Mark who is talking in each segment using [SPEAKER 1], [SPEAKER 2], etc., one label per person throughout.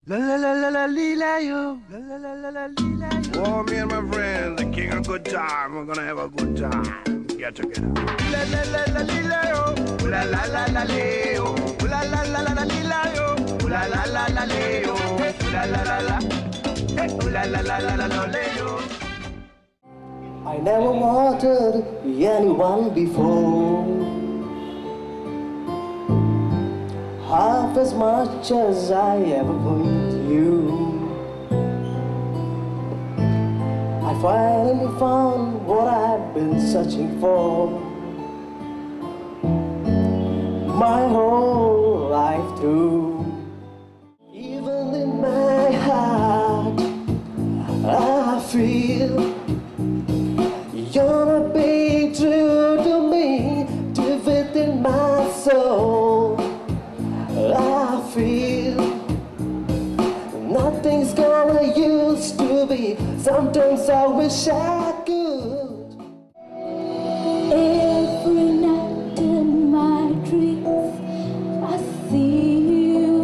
[SPEAKER 1] La la la la la lila yo, la la la la la lila yo.
[SPEAKER 2] Oh, me and my friends, the king of good time. We're gonna have a good time. Get together.
[SPEAKER 1] La la la la lila yo, la la la la leo, la la la la la lila yo, la la la la leo, la la la la, la la la la la leo.
[SPEAKER 3] I never wanted anyone before, half as much as I ever wanted you. I finally found what I've been searching for my whole life through. Even in my heart, I feel you're not being true to me, deep within my soul. I feel nothing's gonna used to be. Sometimes I wish I could.
[SPEAKER 4] Every night in my dreams, I see you,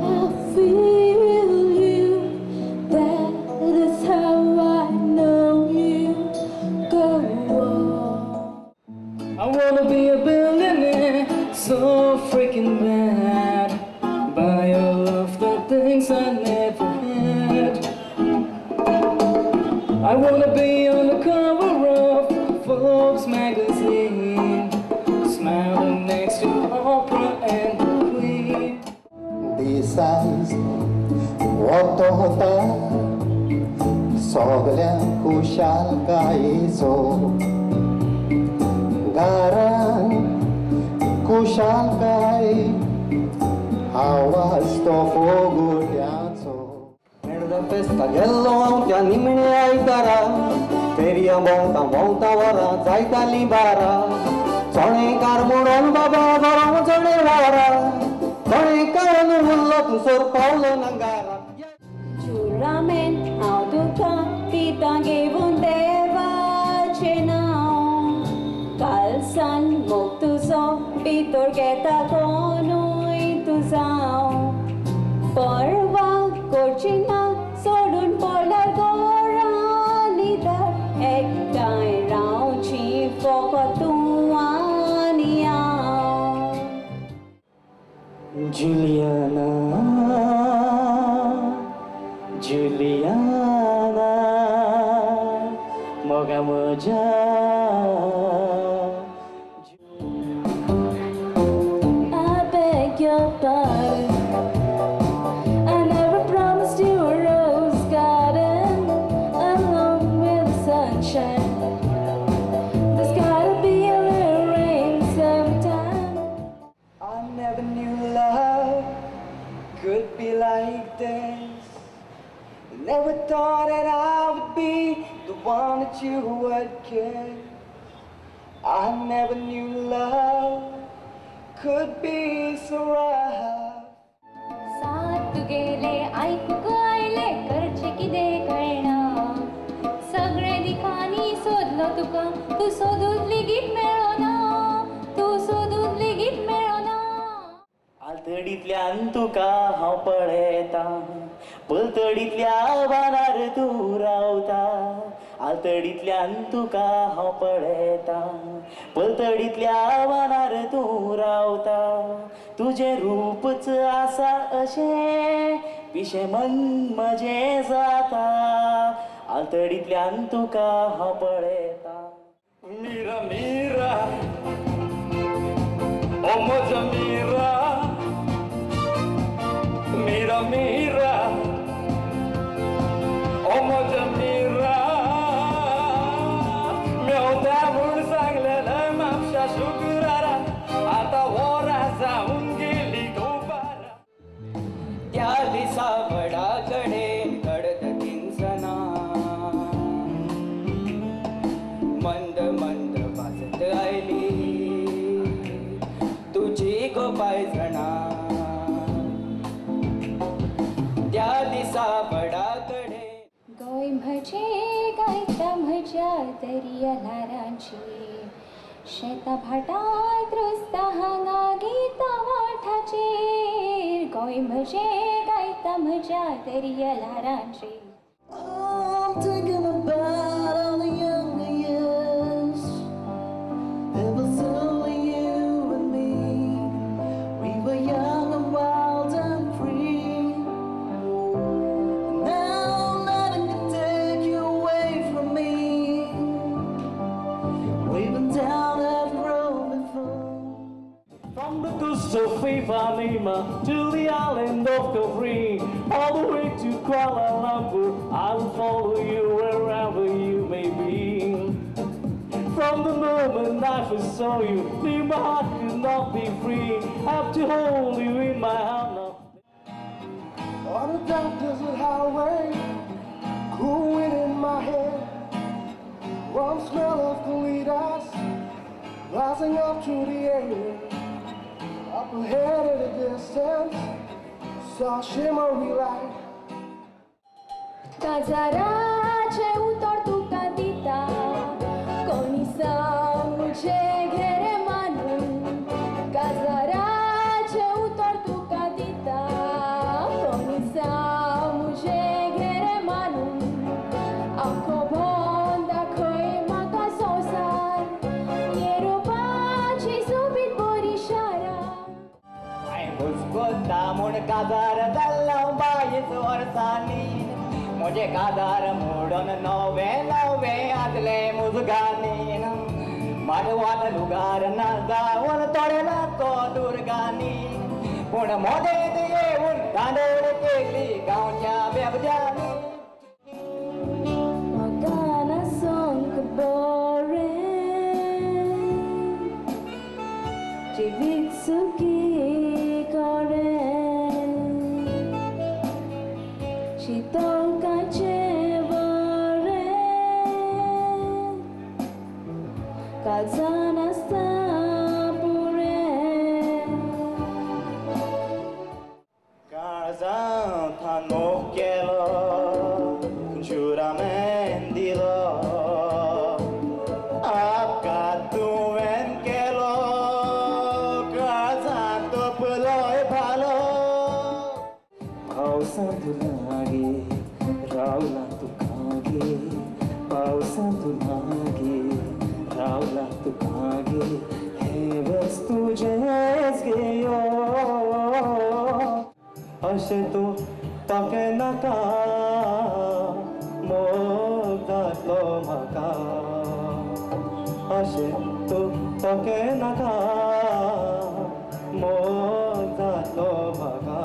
[SPEAKER 4] I feel you. That is how I know you. Go on.
[SPEAKER 3] I wanna be a billionaire, so freaking bad. Buy all of the things I never had. I wanna be on the cover of Forbes magazine, smiling next to Oprah and the Queen. These eyes, what होता सगळ्या खुशाल गायचो घरान खुशाल गाय आवाज तो फोगोट्याचो. मेळदा फेस्ता गेल्लो हांव त्या निमणे आयतारा, फेरया भोंवता वरां जायतालीं बारा. चणेकार म्हणून बाबा घरां चणे वारा, चणेकारान उरलो तुसोर पावलो नांगारा.
[SPEAKER 4] Juramen हांव तुका पिता घेवन देवाचें नांव. कालसान मोग तुजो भितर घेता कोणूय तुजांव. परवा करची ना सोडून पडल्यार घरां न्हिदर. एकठांय रावचीं फकत तूं आनी हांव.
[SPEAKER 3] Juliana, Juliana, moga moja.
[SPEAKER 4] I beg your pardon. I never promised you a rose garden along with the sunshine. There's gotta be a little rain sometime.
[SPEAKER 3] I never knew love could be like this. Never thought that I would be the one that you would care. I never knew love could be so rough.
[SPEAKER 4] साथ गेले ऐकूक आयले करचे कितें कळना. सगळे दिखांनी सोदलो तुका, तूं सोदून लेगीत मेळना, तूं सोदून लेगीत मेळना.
[SPEAKER 3] आलतडींतल्यान तुका हांव पळयता, पलतडींतल्या बानार तूं रावता. आलतडींतल्यान तुका हांव पळयता, पलतडींतल्या बानार तूं रावता. तुजें रूपच आसा अशें पिशें मन म्हजें जाता. आलतडींतल्यान तुका हांव पळयता.
[SPEAKER 5] Mira, mira, oh moja mira, mira, mira, oh moja mira. Miałda wór zaglela mamsza szukurara, आता वोरा जाऊन गेली गोबारा.
[SPEAKER 3] त्या दिसा वडाकडे घडत किंचना, मंद मंद वाजत आयली तुझी गो पायजणा. त्या दिसा वडाकडे
[SPEAKER 4] गोंय म्हजे गायता म्हज्या दर्या ल्हारांची. शेतां भाटांत रुजता हांगा गितां वाठाचेर. गोंय म्हजें गायता म्हज्या दर्या ल्हारांचेर.
[SPEAKER 3] I'm thinking about all the younger years. It was only you and me. We were young and wild and free. Now nothing can take you away from me. We've been down that road before.
[SPEAKER 5] From the coast of Ipanema to the island of Capri, all the way to Kuala Lumpur, I will follow you wherever you may be. From the moment I first saw you, knew my heart could not be free. I have to hold you in my heart now.
[SPEAKER 3] On a dark desert highway, cool wind in my head, warm smell of colitas rising up through the air. Up ahead in the distance, saw a shimmery light.
[SPEAKER 4] काजाराचे उतर तुका दिता कोणीसा मुझे घेरे मानून. काजाराचे उतर तुका दिता कोणीसा मुझे घेरे मानून. आंखो भोन दाखय म्हाका संवसार येरोपाची सोबीत बरी शारा.
[SPEAKER 5] हुस्कोता म्हूण काजार जाल्लो बायेच वर्सांनी. म्हजे काजार मोडून नवे नवे आदले मुजगांनी. माडवान लुगार ना जावन तोडे ना तो दुर्गांनी. पूण मोदेत येवन धांदोळ केली गांवच्या बेबद्यांनी.
[SPEAKER 4] म्हाका ना सोंग बरें जिवीत सुखी करें. शितळकाचें बरें काळजान आसता पुरें.
[SPEAKER 5] काळजां थांबोव केलो जुरामेंत दिलो. आपघात तुवें केलो काळजांत तपलोय भालो. पावसांत लागे रावला तुकागे. पावसांत लागे रावला तुकागे. हे वेस तुजेच गेयो. अशें तूं ताकें नाका मोग जातलो म्हाका. अशें तूं ताकें नाका मोग जातलो म्हाका.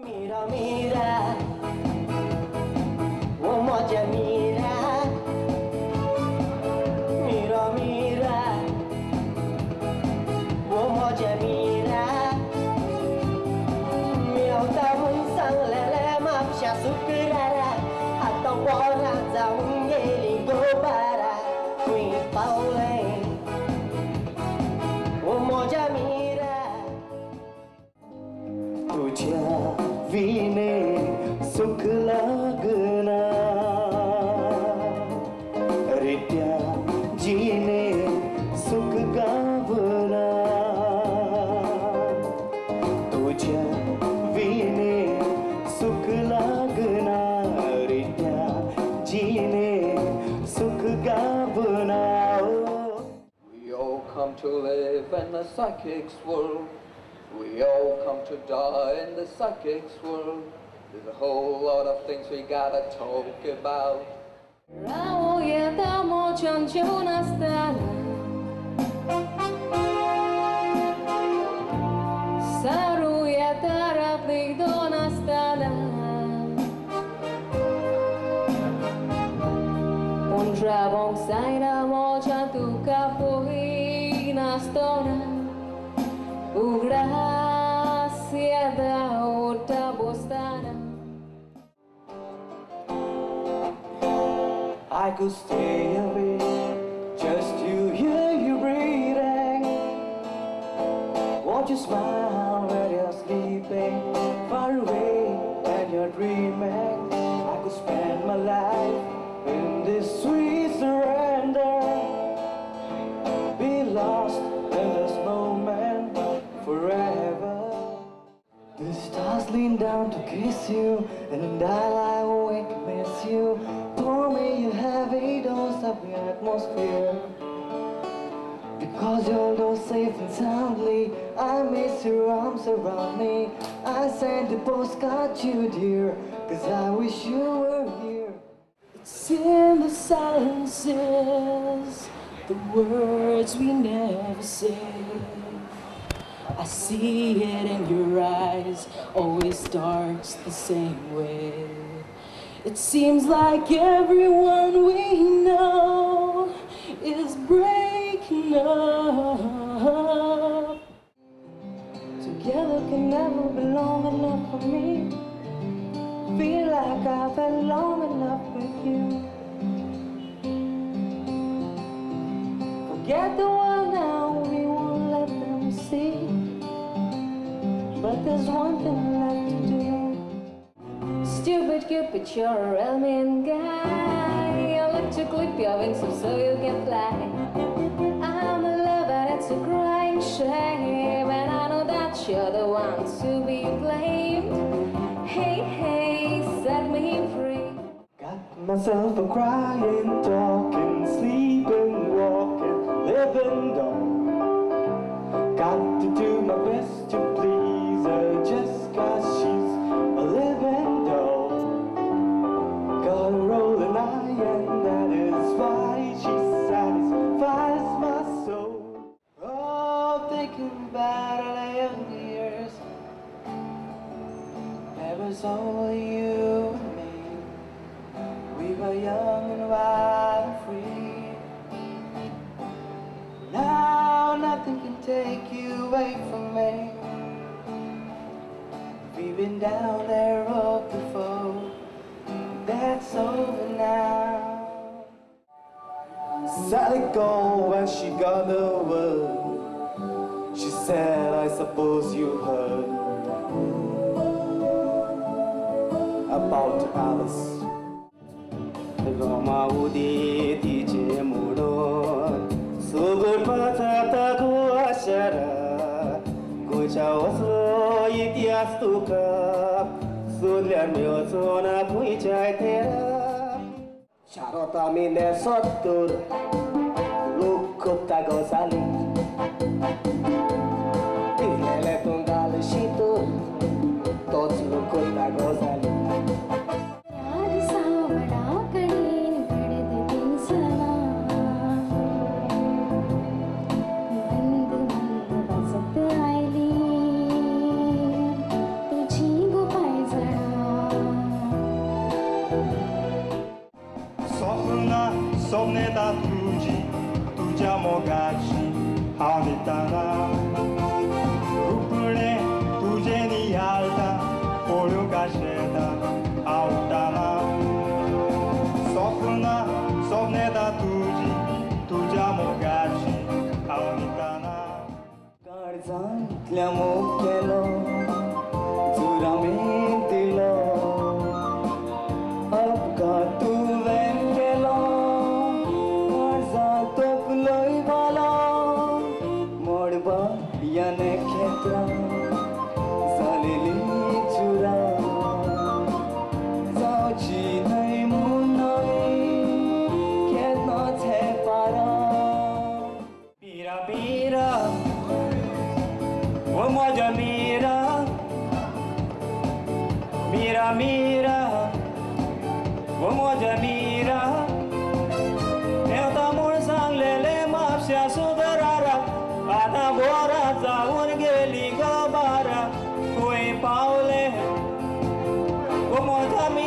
[SPEAKER 5] Mira, mira, oh moja mira. Mira, mira, oh moja mira. Miał tahun sang lele mapsha sukrara. Atau orang zaun geli gobara. Kui paule, oh moja mira. तुझ्या विणे सुख लागना. रित्या जीने सुख गावना. तुझ्या विणे सुख लागना. रित्या जीने सुख गावना.
[SPEAKER 6] We all come to live in the psychic's world. We all come to die in the psychic's world. There's a whole lot of things we gotta talk about.
[SPEAKER 4] Rauje tamo ciąciu nastana. Saruje taraplik do nastana. Punjabong sajna moja tuka pohi nastona. Gracia da ota bostana.
[SPEAKER 5] I could stay away just to hear you breathing. Watch you smile when you're sleeping, far away when you're dreaming. I could spend my life in this sweet surrender. Be lost in this moment forever.
[SPEAKER 3] lean down to kiss you, and I lie awake and miss you. Pour me a heavy dose of your atmosphere, because you're all safe and soundly. I miss your arms around me. I sent a postcard to you, dear, 'cause I wish you were here.
[SPEAKER 5] It's in the silences, the words we never say. I see it in your eyes, always starts the same way. It seems like everyone we know is breaking up.
[SPEAKER 3] Together can never be long enough for me. Feel like I've had long enough with you. Forget the world now, we won't let them see. But there's one thing left to do.
[SPEAKER 4] Stupid Cupid, you're a real mean guy. I like to clip your wings up so you can fly. I'm in love and it's a crying shame, and I know that you're the one to be blamed. Hey, hey, set me free.
[SPEAKER 3] Got myself a crying, talking, sleeping, walking, living doll. Got to do my best to please her just 'cause she's a living doll. Got a rolling eye and that is why she satisfies my soul. Oh, thinking about all the young years, there was only you and me. We were young and wild and free. Now nothing can take you away from me. We've been down that road before. That's over now. Sally gone when she got the word. She said, I suppose you heard about Alice.
[SPEAKER 5] Roma uditi jemuron, sugur patata guashara, gucha oso itias tuka, sudlian miozona kuichai tera.
[SPEAKER 3] Charota mine sotur, lukota gozali. Ilele tungale shitur, tots lukota gozali.
[SPEAKER 4] याद सावड़ा कड़ीन कड़द दिन सना, मंद मंद बसत oily, तुझी गो पाय जरा.
[SPEAKER 1] Sofna, somneta tuji, tuja mogachi, haunitana. Rupune, tuje ni alta, polio gasheta, autana. Sofna, somneta tuji, tuja mogachi, haunitana.
[SPEAKER 3] Karzantल्या मोक्यालो, जुरामेक दिलो. अपघात तुवें केलो, काळजांत तोपलोय वालो. मोडबा याने खेत्रा, जालेली चुरा. जावची न्हय म्हणून केन्नाच हे पारा.
[SPEAKER 5] Mira, mira, oh moja mira, mira, mira, oh moja mira. Eu tamor sanglele mapsha sudarara, आता बोरा जाऊन गेली गबारा, कोई पावले, oh moja mira.